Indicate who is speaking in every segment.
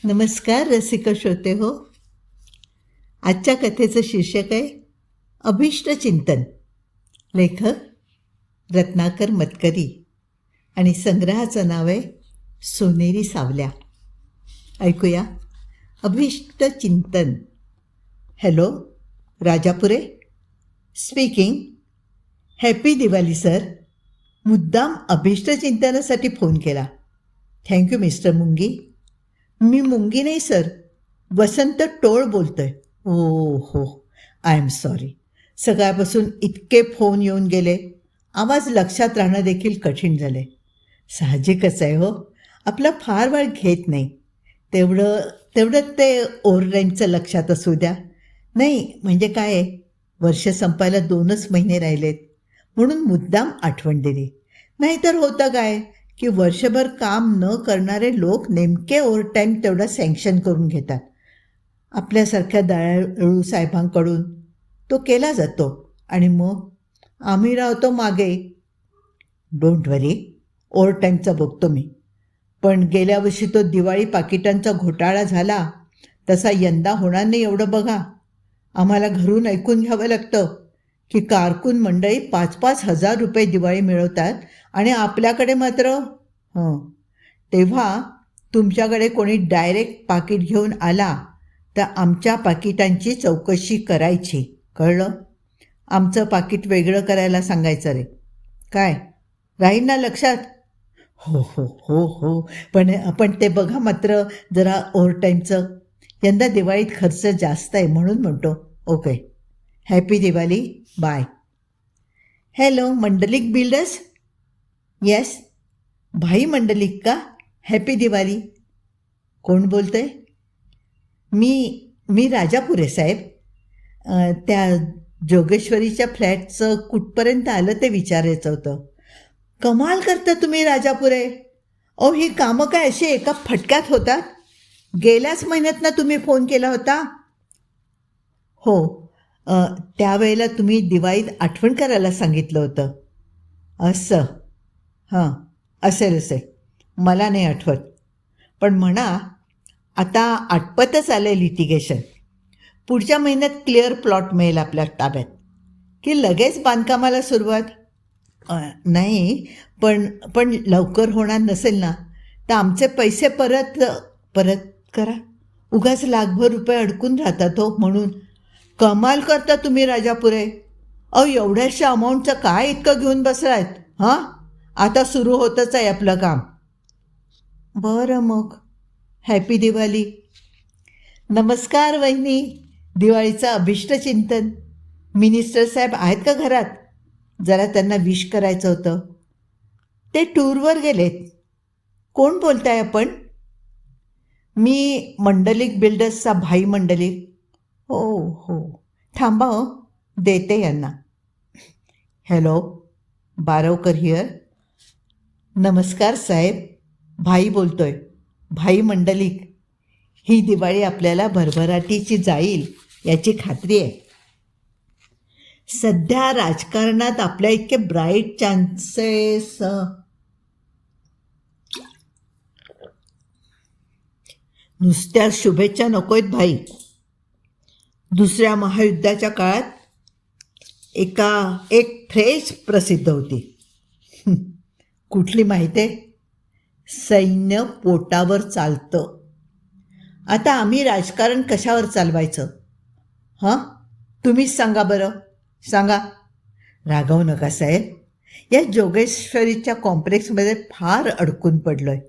Speaker 1: नमस्कार रसिक श्रोते हो. आजच्या कथेचं शीर्षक आहे अभिष्ट चिंतन. लेखक रत्नाकर मतकरी आणि संग्रहाचं नाव आहे सोनेरी सावल्या. ऐकूया अभिष्ट चिंतन. Hello, Rajapure speaking. Happy Diwali sir. मुद्दाम अभिष्ट चिंतनासाठी फोन केला. थँक्यू मिस्टर मुंगी. मी मुंगी नाही सर, वसंत टोळ बोलतोय. ओ हो, आय एम सॉरी. सकाळपासून इतके फोन येऊन गेले, आवाज लक्षात राहणं देखील कठीण झाले. साहजिकच आहे हो, आपला फार वेळ घेत नाही. तेवढं ते ओव्हरटाईमचं लक्षात असू द्या. नाही म्हणजे काय आहे, वर्ष संपायला 2च महिने राहिलेत म्हणून मुद्दाम आठवण दिली. नाहीतर होतं काय की वर्षभर काम न करणारे लोक नेमके ओव्हरटाईम तेवढा सँक्शन करून घेतात. आपल्यासारख्या दयाळू साहेबांकडून तो केला जातो आणि मग आम्ही राहतो मागे. डोंट वरी, ओव्हरटाईमचा बघतो मी. पण गेल्या वर्षी तो दिवाळी पाकिटांचा घोटाळा झाला तसा यंदा होणार नाही एवढं बघा. आम्हाला घरून ऐकून घ्यावं लागतं की कारकून मंडळी 5-5 हजार रुपये दिवाळी मिळवतात आणि आपल्याकडे मात्र तेव्हा तुमच्याकडे कोणी डायरेक्ट पाकिट घेऊन आला तर आमच्या पाकिटांची चौकशी करायची, कळलं? आमचं पाकिट वेगळं करायला सांगायचं रे. काय राहील ना लक्षात? हो हो हो हो. पण ते बघा मात्र जरा ओव्हरटाईमचं. यंदा दिवाळीत खर्च जास्त आहे म्हणून म्हणतो. Okay, happy Diwali, bye. Hello, Mandlik builders. Yes, भाई मंडलिक का? हॅपी दिवाळी. कोण बोलतं आहे? मी राजापुरे साहेब. त्या जोगेश्वरीच्या फ्लॅटचं कुठपर्यंत आलं ते विचारायचं होतं. कमाल करता तुम्ही राजापुरे. ही कामं काय अशी एका फटक्यात होतात? गेल्याच महिन्यात ना तुम्ही फोन केला होता? हो, त्यावेळेला तुम्ही दिवाळीत आठवण करायला सांगितलं होतं. असं? हां, असेल. मला नाही आठवत. पण म्हणा, आता आटपतच आलं आहे लिटिगेशन. पुढच्या महिन्यात क्लिअर प्लॉट मिळेल आपल्या ताब्यात की लगेच बांधकामाला सुरुवात? नाही, पण लवकर होणार नसेल ना तर आमचे पैसे परत करा. उगाच लाखभर रुपये अडकून राहतात हो म्हणून. कमाल करता तुम्ही राजापुरे. एवढ्याशा अमाऊंटचं काय इतकं घेऊन बसलायत? हां, आता सुरू होतच आहे आपलं काम. बरं मग, हॅपी दिवाळी. नमस्कार वहिनी. दिवाळीचं अभिष्ट चिंतन. मिनिस्टर साहेब आहेत का घरात? जरा त्यांना विश करायचं होतं. ते टूरवर गेलेत. कोण बोलताय आपण? मी मंडलिक बिल्डर्सचा भाई मंडलिक. हो, थांबा हो, देते यांना. Hello, Barvakar here. नमस्कार साहेब, भाई बोलतोय. भाई मंडलिक. ही दिवाळी आपल्याला भरभराटीची जाईल याची खात्री आहे. सध्या राजकारणात आपल्या इतके ब्राईट चान्सेस नुसत्या शुभेच्छा नकोयत भाई. दुसऱ्या महायुद्धाच्या काळात एक फ्रेज प्रसिद्ध होती. कुठली माहिती आहे? सैन्य पोटावर चालतं. आता आम्ही राजकारण कशावर चालवायचं? हां, तुम्हीच सांगा बरं, सांगा. रागवू नका साहेब. या जोगेश्वरीच्या कॉम्प्लेक्समध्ये फार अडकून पडलो आहे.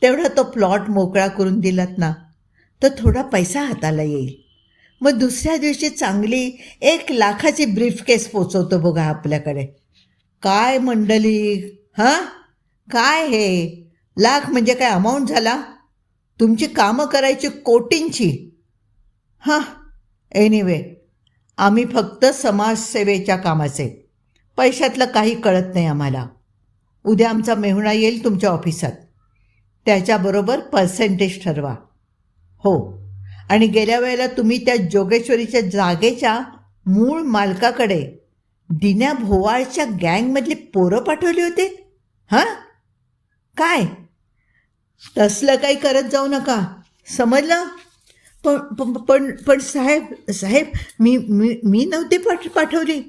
Speaker 1: तेवढा तो प्लॉट मोकळा करून दिलात ना तर थोडा पैसा हाताला येईल. मग दुसऱ्या दिवशी चांगली 1 लाखाची ब्रीफकेस पोचवतो बघा आपल्याकडे. काय मंडळी, हां, काय हे लाख म्हणजे काय अमाऊंट झाला? तुमची कामं करायची कोटींची. हां, एनिवे, आम्ही फक्त समाजसेवेच्या कामाचे. पैशातलं काही कळत नाही आम्हाला. उद्या आमचा मेहुणा येईल तुमच्या ऑफिसात. त्याच्याबरोबर पर्सेंटेज ठरवा. हो, आणि गेल्या वेळेला तुम्ही त्या जोगेश्वरीच्या जागेच्या मूळ मालकाकडे दिन्या भोवाळच्या गँगमधली पोरं पाठवली होती. हां, काय? तसलं काही करत जाऊ नका. समजलं? पण साहेब साहेब मी मी मी नव्हती पाठवली.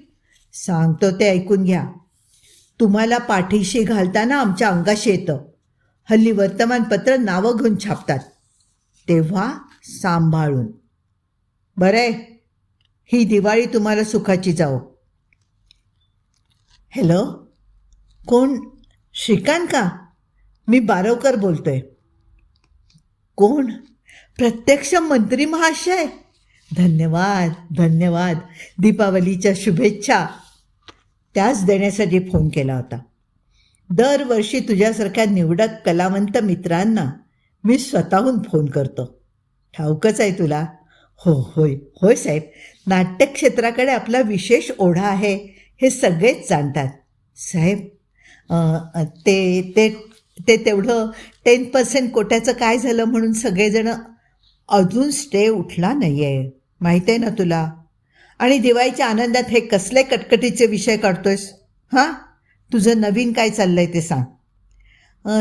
Speaker 1: सांगतो ते ऐकून घ्या. तुम्हाला पाठीशी घालताना आमच्या अंगाशी येतं. हल्ली वर्तमानपत्र नावं घेऊन छापतात, तेव्हा सांभाळून. बरं आहे, ही दिवाळी तुम्हाला सुखाची जाओ. हॅलो, कोण? श्रीकांत का? मी बारवकर बोलतोय. कोण? प्रत्यक्ष मंत्री महाशय. धन्यवाद धन्यवाद. दीपावलीच्या शुभेच्छा. त्याच देण्यासाठी फोन केला होता. दरवर्षी तुझ्यासारख्या निवडक कलावंत मित्रांना मी स्वतःहून फोन करतो. ठाऊकच आहे तुला. होय होय साहेब, नाट्यक्षेत्राकडे आपला विशेष ओढा आहे हे सगळेच जाणतात. साहेब, ते ते ते तेवढं 10% कोट्याचं काय झालं म्हणून सगळेजण अजून स्टे उठला नाही आहे, माहीत आहे ना तुला. आणि दिवाळीच्या आनंदात हे कसले कटकटीचे विषय काढतोयस? हां, तुझं नवीन काय चाललं आहे ते सांग.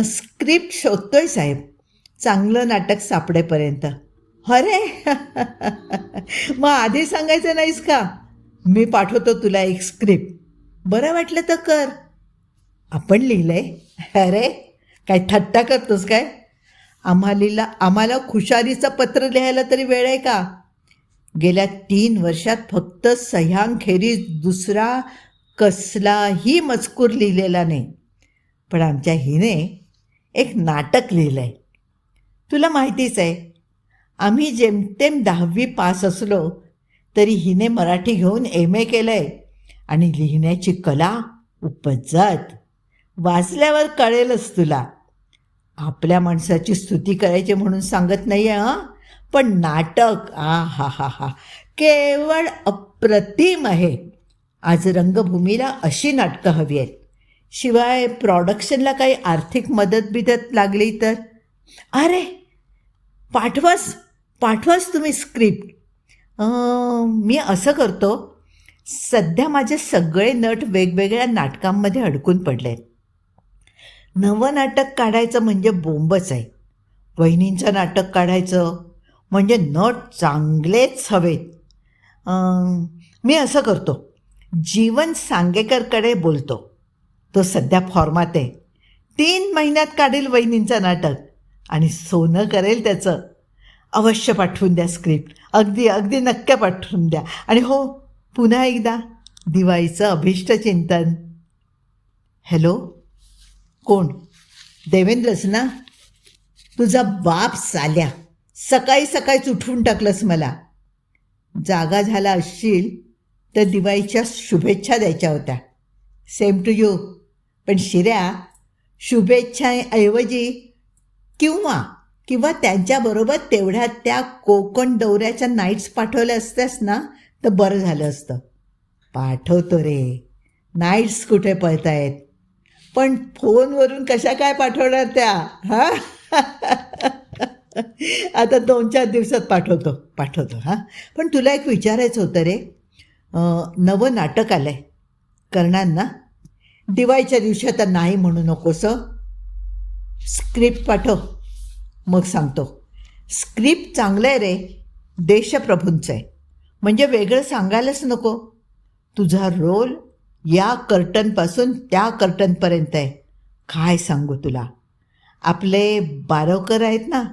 Speaker 1: स्क्रिप्ट शोधतोय साहेब, चांगलं नाटक सापडेपर्यंत. अरे मग आधी सांगायचं नाहीस का? मी पाठवतो तुला एक स्क्रिप्ट, बरं वाटलं तर कर. आपण लिहिलं आहे? अरे काय थट्टा करतोस काय? आम्हाला खुशालीचं पत्र लिहायला तरी वेळ आहे का? गेल्या 3 वर्षात फक्त सह्यांखेरीज दुसरा कसलाही मजकूर लिहिलेला नाही. पण आमच्या हिने एक नाटक लिहिलं आहे. तुला माहितीच आहे, आम्ही जेमतेम 10वी पास असलो तरी हिने मराठी घेऊन MA केलं आहे. आणि लिहिण्याची कला उपजत. वाचल्यावर कळेलच तुला. आपल्या माणसाची स्तुती करायची म्हणून सांगत नाही आहे हां, पण नाटक हा केवळ अप्रतिम आहे. आज रंगभूमीला अशी नाटकं हवी आहेत. शिवाय प्रॉडक्शनला काही आर्थिक मदत लागली तर. अरे पाठवाच तुम्ही स्क्रिप्ट. मी असं करतो, सध्या माझे सगळे नट वेगवेगळ्या नाटकांमध्ये अडकून पडले आहेत. नवं नाटक काढायचं म्हणजे बोंबच आहे. वहिनींचं नाटक काढायचं म्हणजे नट चांगलेच हवेत. मी असं करतो, जीवन सांगेकरकडे बोलतो. तो सध्या फॉर्मात आहे. 3 महिन्यात काढेल वहिनींचं नाटक आणि सोनं करेल त्याचं. अवश्य पाठवून द्या स्क्रिप्ट. अगदी नक्की पाठवून द्या. आणि हो, पुन्हा एकदा दिवाळीचं अभिष्टचिंतन. हॅलो, कोण? देवेंद्रच ना? तुझा बाप साल्या, सकाळीच उठवून टाकलंस मला. जागा झाला असशील तर दिवाळीच्या शुभेच्छा द्यायच्या होत्या. Same to you. पण शिऱ्या, शुभेच्छाऐवजी किंवा त्यांच्याबरोबर तेवढ्या त्या कोकण दौऱ्याच्या नाईट्स पाठवल्या असत्यास ना तर बरं झालं असतं. पाठवतो रे, नाईट्स कुठे पळतायत, पण फोनवरून कशा काय पाठवणार त्या? हां आता 2-4 दिवसात पाठवतो हां. पण तुला एक विचारायचं होतं रे. नवं नाटक आलं आहे, करणार ना? दिवाळीच्या दिवशी आता नाही म्हणू नकोस. स्क्रिप्ट पाठव, मग सांगतो. स्क्रिप्ट चांगलं आहे रे, देशप्रभूंचं आहे, म्हणजे वेगळं सांगायलाच नको. तुझा रोल या कर्टनपासून त्या कर्टनपर्यंत आहे. काय सांगू तुला. आपले बारवकर आहेत ना,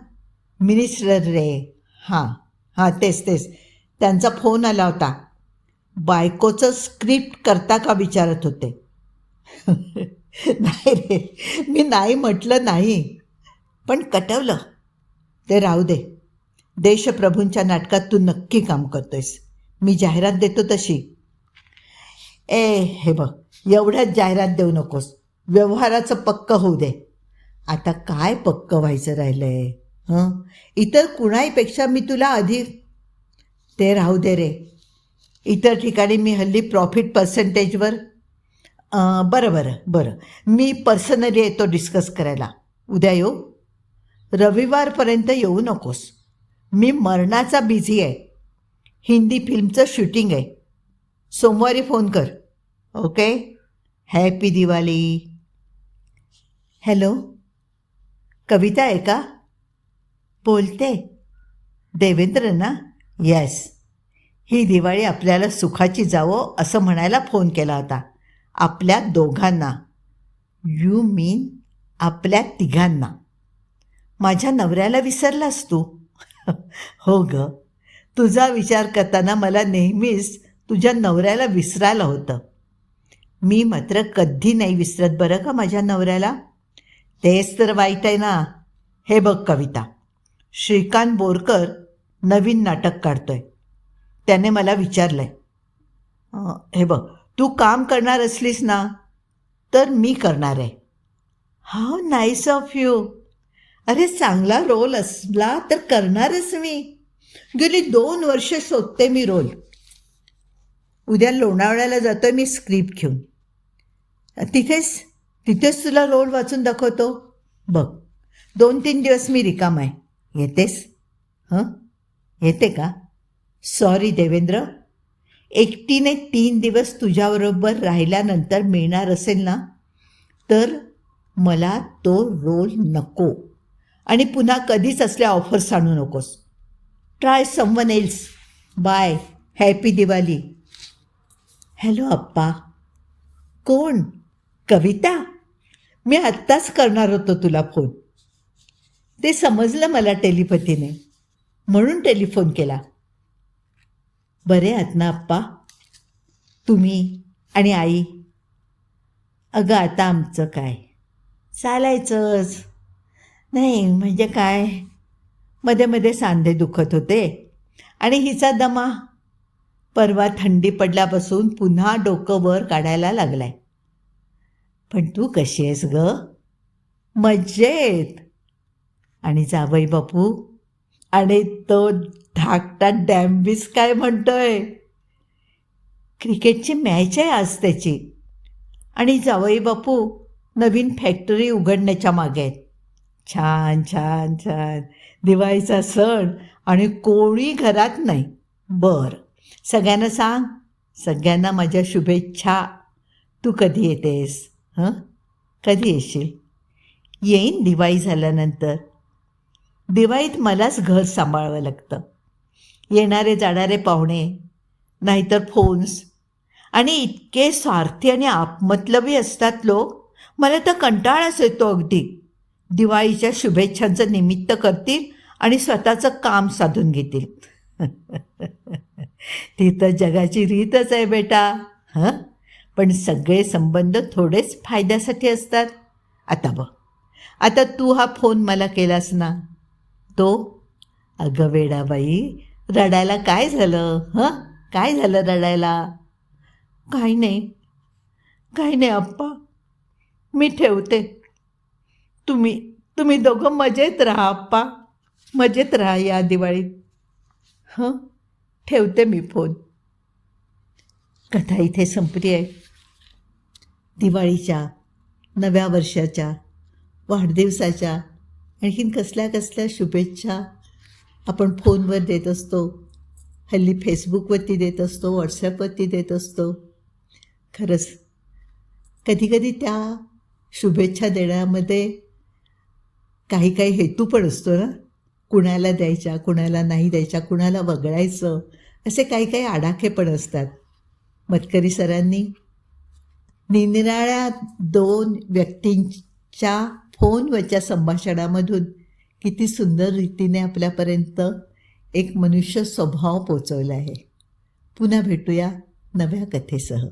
Speaker 1: मिनिस्टर रे. हां तेच त्यांचा फोन आला होता. बायकोचं स्क्रिप्ट करता का विचारत होते. नाही रे, मी नाही म्हटलं नाही, पण कटवलं. ते राहू दे. देशप्रभूंच्या नाटकात तू नक्की काम करतोयस, मी जाहिरात देतो तशी. हे बघ, एवढ्याच जाहिरात देऊ नकोस. व्यवहाराचं पक्क होऊ दे. आता काय पक्क व्हायचं राहिलं आहे? इतर कुणाहीपेक्षा मी तुला अधिक. ते राहू दे रे. इतर ठिकाणी मी हल्ली प्रॉफिट पर्सेंटेजवर. बरं मी पर्सनली येतो डिस्कस करायला. उद्या येऊ? रविवारपर्यंत येऊ नकोस, मी मरणाचा बिझी आहे. हिंदी फिल्मचं शूटिंग आहे. सोमवारी फोन कर. Okay, happy Diwali. हॅलो, कविता आहे का? बोलते देवेंद्र ना? येस. ही दिवाळी आपल्याला सुखाची जावो असं म्हणायला फोन केला होता. आपल्या दोघांना. यू मीन आपल्या तिघांना. माझ्या नवऱ्याला विसरलास तू? हो ग, तुझा विचार करताना मला नेहमीच तुझ्या नवऱ्याला विसरायला होतं. मी मात्र कधी नाही विसरत बरं का माझ्या नवऱ्याला. तेच तर वाईट आहे ना. हे बघ कविता, श्रीकांत बोरकर नवीन नाटक काढतोय. त्याने मला विचारलं आहे, हे बघ, तू काम करणार असलीस ना तर मी करणार आहे. How nice of you. अरे चांगला रोल असला तर करणारच मी. गेली 2 वर्ष शोधते मी रोल. उद्या लोणावळ्याला जातोय मी स्क्रिप्ट घेऊन. तिथेच तुला रोल वाचून दाखवतो. बघ, 2-3 दिवस मी रिकाम आहे. येतेस? येते का? सॉरी देवेंद्र, एकटीने 3 दिवस तुझ्याबरोबर राहिल्यानंतर मिळणार असेल ना तर मला तो रोल नको. आणि पुन्हा कधीच असल्या ऑफर्स आणू नकोस. Try someone else. Bye. Happy Diwali. Hello अप्पा. कोण? कविता. मी आत्ताच करणार होतो तुला फोन. ते समजलं मला टेलिपथीने, म्हणून टेलिफोन केला. बरे आहात ना अप्पा? तुम्ही आणि आई? अगं आता आमचं काय, चालायचंच. नाही म्हणजे काय, मध्ये मध्ये सांधे दुखत होते आणि हिचा दमा. परवा थंडी पडल्यापासून पुन्हा डोकं वर काढायला लागलाय. पण तू कशी आहेस ग? मज्जेत. आणि जावई बापू आणि तो धाकटा डॅम्बिस काय म्हणतोय? क्रिकेटची मॅच आहे आज त्याची. आणि जावई बापू नवीन फॅक्टरी उघडण्याच्या मागे आहेत. छान छान छान. दिवाळीचा सण आणि कोणी घरात नाही. बरं, सगळ्यांना सांग. सगळ्यांना माझ्या शुभेच्छा. तू कधी येतेस? कधी येशील? येईन दिवाळी झाल्यानंतर. दिवाळीत मलाच घर सांभाळावं लागतं. येणारे जाणारे पाहुणे, नाहीतर फोन्स, आणि इतके स्वार्थी आणि आपमतलबी असतात लोक. मला तर कंटाळाच येतो अगदी. दिवाळीच्या शुभेच्छांचं निमित्त करतील आणि स्वतःचं काम साधून घेतील. ती तर जगाची रीतच आहे बेटा. पण सगळे संबंध थोडेच फायद्यासाठी असतात. आता बघ, आता तू हा फोन मला केलास ना, तो, अगं वेडाबाई, रडायला काय झालं? काय झालं रडायला? काही नाही अप्पा, मी ठेवते. तुम्ही दोघं मजेत राहा अप्पा, मजेत राहा या दिवाळीत. ठेवते मी फोन. कथा इथे संपली आहे. दिवाळीच्या, नव्या वर्षाच्या, वाढदिवसाच्या आणखीन कसल्या कसल्या शुभेच्छा आपण फोनवर देत असतो. हल्ली फेसबुकवरती देत असतो, व्हॉट्सॲपवरती देत असतो. खरंच कधीकधी त्या शुभेच्छा देण्यामध्ये काही काही हेतू पण असतो ना. कुणाला द्यायच्या, कुणाला नाही द्यायच्या, कुणाला वगळायचं, असे काही काही आडाखे पण असतात. मतकरी सरांनी निरनिराळ्या 2 व्यक्तींच्या फोनवरच्या संभाषणामधून किती सुंदर रीतीने आपल्यापर्यंत एक मनुष्य स्वभाव पोचवला आहे. पुन्हा भेटूया नव्या कथेसह.